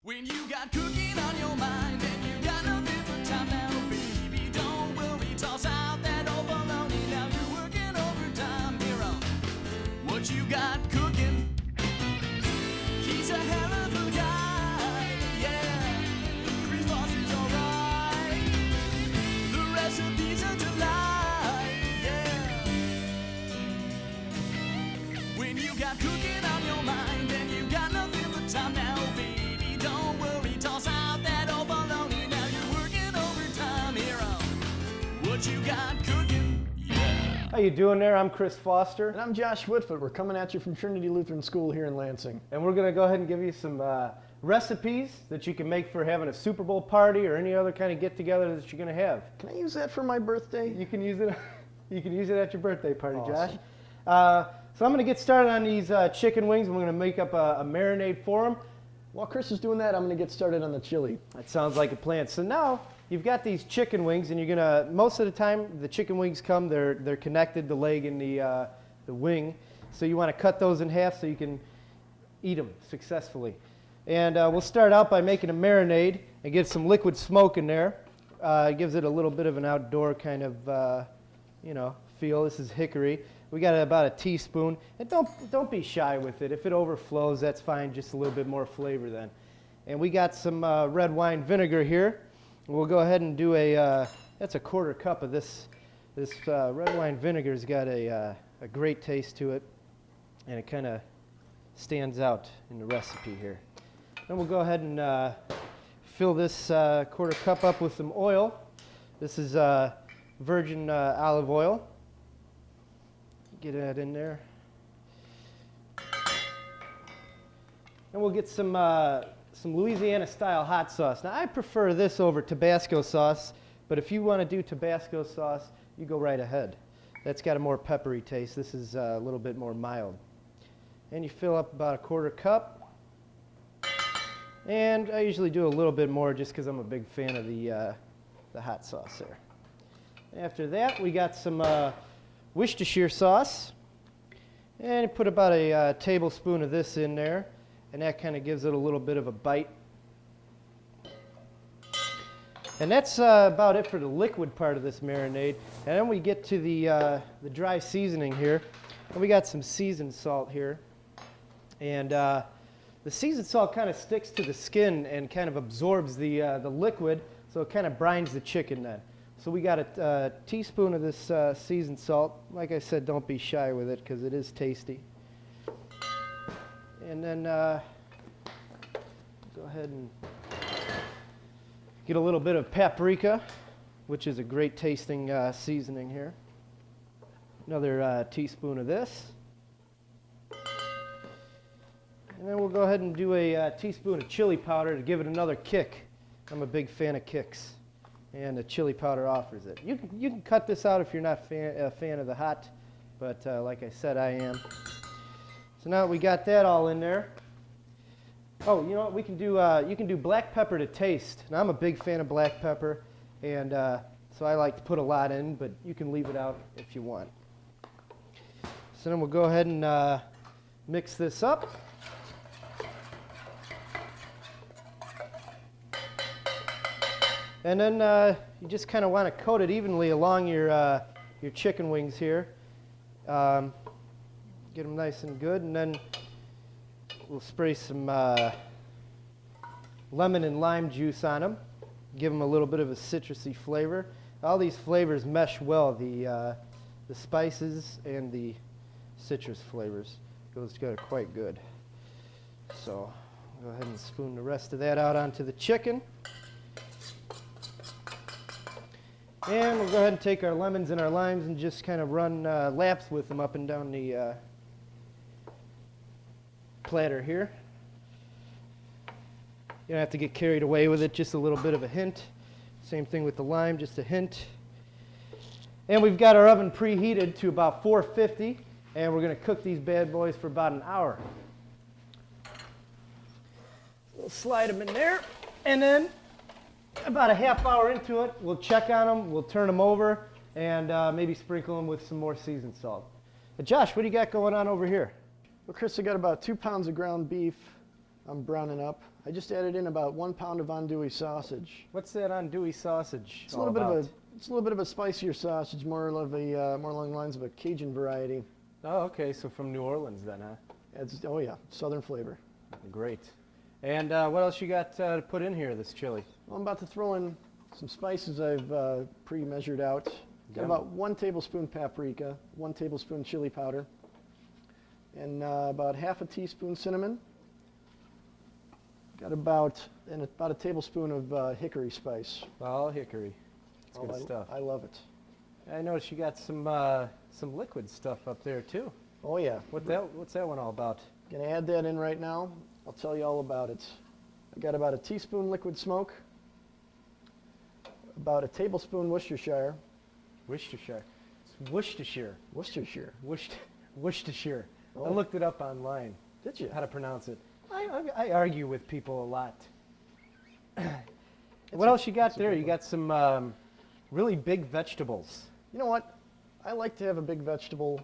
When you got cooking on your mind and you got nothing but time now, baby, don't worry, toss out that old baloney. Now you're working overtime here on What You Got Cooking. He's a hell of a guy, yeah. Chris Foster's alright. The recipe's a delight, yeah. When you got cooking on your mind and you got nothing but time now, baby, don't worry, toss out that old baloney. Now you're working overtime here on What You Got Cooking. Yeah. How you doing there? I'm Chris Foster. And I'm Josh Whitfoot. We're coming at you from Trinity Lutheran School here in Lansing. And we're going to go ahead and give you some recipes that you can make for having a Super Bowl party or any other kind of get-together that you're going to have. Can I use that for my birthday? You can use it. You can use it at your birthday party, Awesome. Josh. So I'm going to get started on these chicken wings, and we're going to make up a marinade for them. While Chris is doing that, I'm going to get started on the chili. That sounds like a plan. So now you've got these chicken wings, and you're gonna. Most of the time, the chicken wings come. They're connected, the leg and the wing. So you want to cut those in half so you can eat them successfully. And we'll start out by making a marinade and get some liquid smoke in there. It gives it a little bit of an outdoor kind of feel. This is hickory. We got about a teaspoon, and don't be shy with it. If it overflows, that's fine. Just a little bit more flavor then. And we got some red wine vinegar here. We'll go ahead and do that's a quarter cup of this. This red wine vinegar's got a great taste to it, and it kind of stands out in the recipe here. Then we'll go ahead and fill this quarter cup up with some oil. This is virgin olive oil. Get that in there. And we'll get some Louisiana-style hot sauce. Now, I prefer this over Tabasco sauce, but if you want to do Tabasco sauce, you go right ahead. That's got a more peppery taste. This is a little bit more mild. And you fill up about a quarter cup. And I usually do a little bit more just because I'm a big fan of the hot sauce there. After that, we got some Worcestershire sauce, and put about a tablespoon of this in there, and that kind of gives it a little bit of a bite. And that's about it for the liquid part of this marinade. And then we get to the dry seasoning here, and we got some seasoned salt here, and the seasoned salt kind of sticks to the skin and kind of absorbs the liquid, so it kind of brines the chicken then. So we got a teaspoon of this seasoned salt. Like I said, don't be shy with it because it is tasty. And then go ahead and get a little bit of paprika, which is a great tasting seasoning here. Another teaspoon of this. And then we'll go ahead and do a teaspoon of chili powder to give it another kick. I'm a big fan of kicks, and the chili powder offers it. You can cut this out if you're not a fan of the hot, but like I said, I am. So now that we got that all in there, oh, you know what, we can do, you can do black pepper to taste. Now, I'm a big fan of black pepper, and so I like to put a lot in, but you can leave it out if you want. So then we'll go ahead and mix this up. And then you just kind of want to coat it evenly along your chicken wings here. Get them nice and good, and then we'll spray some lemon and lime juice on them. Give them a little bit of a citrusy flavor. All these flavors mesh well, the spices and the citrus flavors. Goes together quite good. So go ahead and spoon the rest of that out onto the chicken. And we'll go ahead and take our lemons and our limes and just kind of run laps with them up and down the platter here. You don't have to get carried away with it, just a little bit of a hint. Same thing with the lime, just a hint. And we've got our oven preheated to about 450, and we're going to cook these bad boys for about an hour. We'll slide them in there, and then about a half hour into it, we'll check on them, we'll turn them over, and maybe sprinkle them with some more seasoned salt. Josh, what do you got going on over here? Well, Chris, I got about 2 pounds of ground beef, I'm browning up. I just added in about 1 pound of andouille sausage. What's that andouille sausage It's a all little about? it's a little bit of a spicier sausage, more along the lines of a Cajun variety. Oh, okay, so from New Orleans then, huh? Oh yeah, southern flavor. Great. And what else you got to put in here, this chili? Well, I'm about to throw in some spices I've pre-measured out. Got Yum. about 1 tablespoon paprika, 1 tablespoon chili powder, and about half a teaspoon cinnamon. Got about a tablespoon of hickory spice. All hickory. It's good stuff. I love it. I noticed you got some liquid stuff up there too. Oh yeah. What's that one all about? Gonna add that in right now. I'll tell you all about it. I got about a teaspoon liquid smoke, about a tablespoon Worcestershire. Worcestershire. It's Worcestershire. Worcestershire. Worcestershire. I Oh. looked it up online. Did you? How to pronounce it. I argue with people a lot. What else you got there? You got some really big vegetables. You know what? I like to have a big vegetable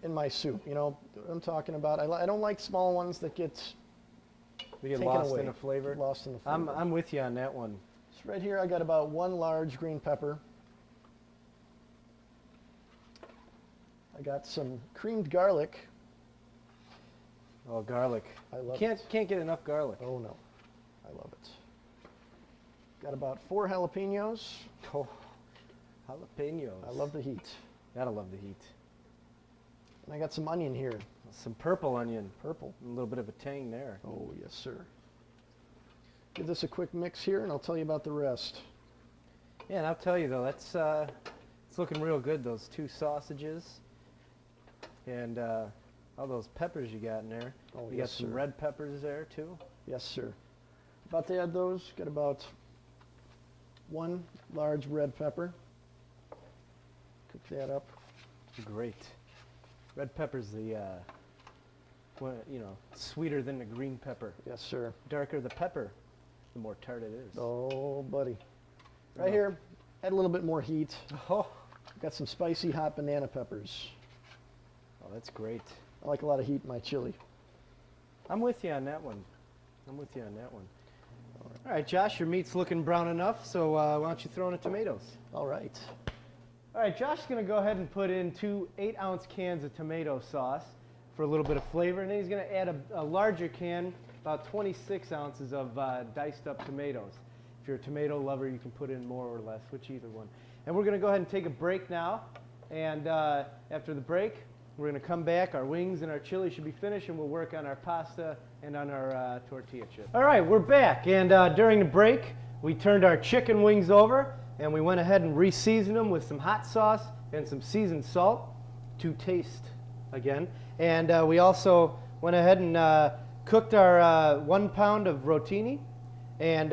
in my soup. You know what I'm talking about? I don't like small ones that get They get taken lost away, in the flavor. Lost in the flavor. I'm with you on that one. So right here I got about 1 large green pepper. I got some creamed garlic. Oh, garlic. I love Can't it. get enough garlic. Oh no, I love it. Got about 4 jalapenos. Oh, jalapenos. I love the heat. Gotta love the heat. And I got some onion here. Some purple onion. Purple. A little bit of a tang there. Oh yes, sir. Give this a quick mix here, and I'll tell you about the rest. Yeah, and I'll tell you though, that's it's looking real good. Those 2 sausages, and all those peppers you got in there. Oh, you yes, got some sir. red peppers there too. Yes, sir. About to add those. Got about 1 large red pepper. Cook that up. Great. Red pepper's the sweeter than the green pepper. Yes, sir. Darker the pepper, the more tart it is. Oh, buddy. Right Oh. here, add a little bit more heat. Oh, Got some spicy hot banana peppers. that's great. I like a lot of heat in my chili. I'm with you on that one. All right, Josh, your meat's looking brown enough, so why don't you throw in the tomatoes? All right. All right, Josh's going to go ahead and put in 2 8-ounce cans of tomato sauce for a little bit of flavor, and then he's going to add a larger can, about 26 ounces of diced up tomatoes. If you're a tomato lover, you can put in more or less, either one. And we're going to go ahead and take a break now, and after the break, we're going to come back. Our wings and our chili should be finished, and we'll work on our pasta and on our tortilla chips. All right, we're back, and during the break, we turned our chicken wings over, and we went ahead and re-seasoned them with some hot sauce and some seasoned salt to taste again. And we also went ahead and cooked our 1 pound of rotini and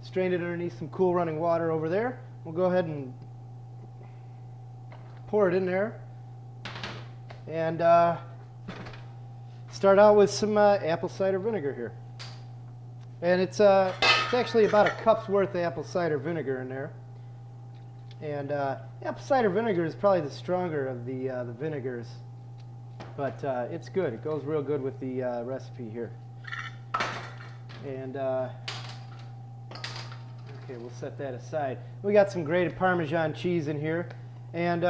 strained it underneath some cool running water over there. We'll go ahead and pour it in there. And start out with some apple cider vinegar here. And it's actually about a cup's worth of apple cider vinegar in there. And apple cider vinegar is probably the stronger of the vinegars, but it's good. It goes real good with the recipe here. And okay, we'll set that aside. We got some grated Parmesan cheese in here, and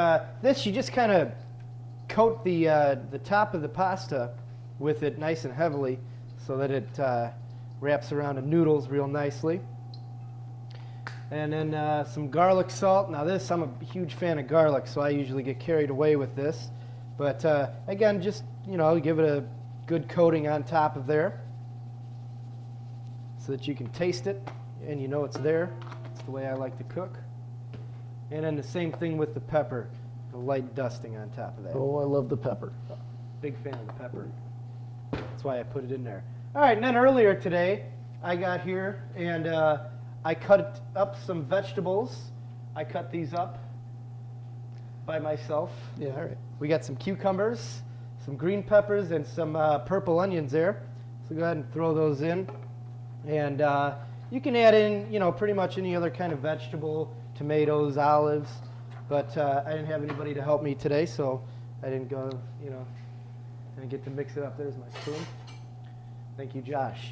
this you just kind of coat the top of the pasta with it nice and heavily, so that it wraps around the noodles real nicely. And then some garlic salt. Now this, I'm a huge fan of garlic, so I usually get carried away with this. But again, just, give it a good coating on top of there so that you can taste it and you know it's there. That's the way I like to cook. And then the same thing with the pepper, a light dusting on top of that. Oh, I love the pepper. Big fan of the pepper. That's why I put it in there. All right, and then earlier today, I got here and I cut up some vegetables. I cut these up by myself. Yeah, all right. We got some cucumbers, some green peppers, and some purple onions there. So go ahead and throw those in. And you can add in, pretty much any other kind of vegetable, tomatoes, olives. But I didn't have anybody to help me today, so I didn't go, I didn't get to mix it up. There's my spoon. Thank you, Josh.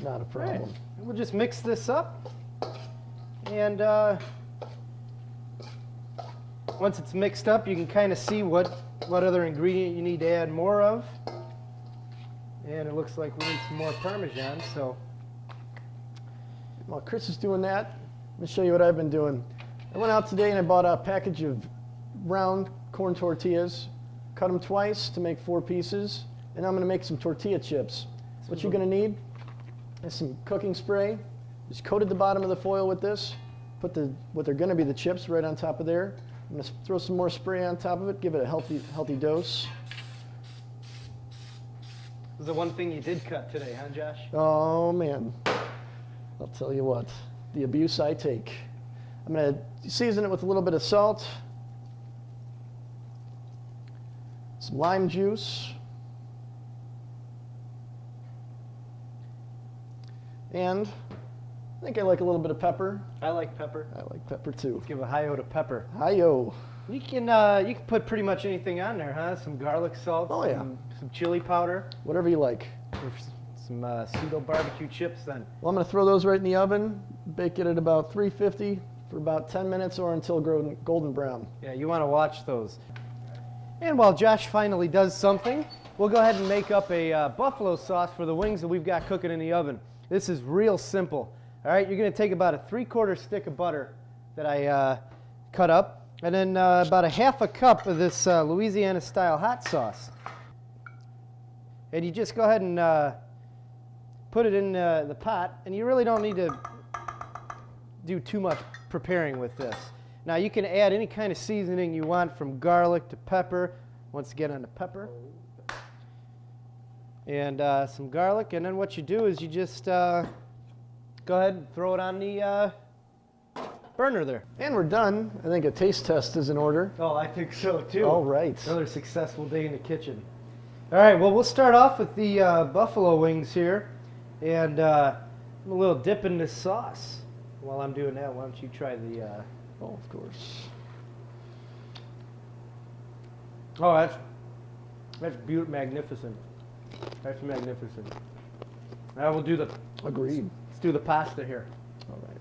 Not a problem. Right. We'll just mix this up. And once it's mixed up, you can kind of see what other ingredient you need to add more of. And it looks like we need some more Parmesan, so. While Chris is doing that, let me show you what I've been doing. I went out today and I bought a package of round corn tortillas, cut them twice to make 4 pieces, and I'm going to make some tortilla chips. What you're going to need is some cooking spray. Just coated the bottom of the foil with this. Put what they're going to be the chips right on top of there. I'm going to throw some more spray on top of it, give it a healthy dose. This is the one thing you did cut today, huh, Josh? Oh man, I'll tell you what, the abuse I take. I'm going to season it with a little bit of salt, some lime juice, and I think I like a little bit of pepper. I like pepper. I like pepper too. Let's give a hi-yo to pepper. Hi-yo. You can put pretty much anything on there, huh? Some garlic salt, Oh, yeah. some chili powder, Whatever you like. or some pseudo barbecue chips then. Well, I'm going to throw those right in the oven, bake it at about 350 for about 10 minutes or until golden brown. Yeah, you want to watch those. And while Josh finally does something, we'll go ahead and make up a buffalo sauce for the wings that we've got cooking in the oven. This is real simple. All right, you're going to take about a 3/4 stick of butter that I cut up, and then about a 1/2 cup of this Louisiana-style hot sauce. And you just go ahead and put it in the pot, and you really don't need to do too much preparing with this. Now you can add any kind of seasoning you want, from garlic to pepper. Once again on the pepper. And some garlic, and then what you do is you just go ahead and throw it on the burner there. And we're done. I think a taste test is in order. Oh, I think so too. All right. Another successful day in the kitchen. All right, well, we'll start off with the buffalo wings here, and a little dip in this sauce. While I'm doing that, why don't you try the... Oh, of course. Oh, that's beautiful, magnificent. That's magnificent. Now we'll do the... Agreed. Let's do the pasta here. All right.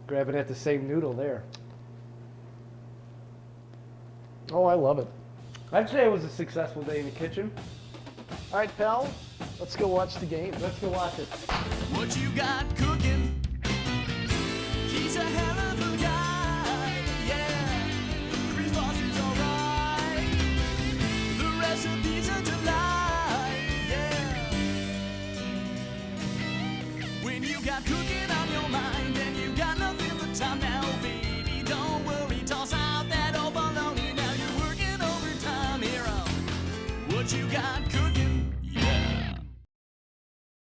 Grabbing at the same noodle there. Oh, I love it. I'd say it was a successful day in the kitchen. All right, pal. Let's go watch the game. Let's go watch it. What you got cooking? He's a hell of a guy, yeah. Chris Boss is alright. The recipe's a delight, yeah. When you got cooking on your mind and you got nothing but time now, baby, don't worry, toss out that old bologna. Now you're working overtime here on What You Got Cooking.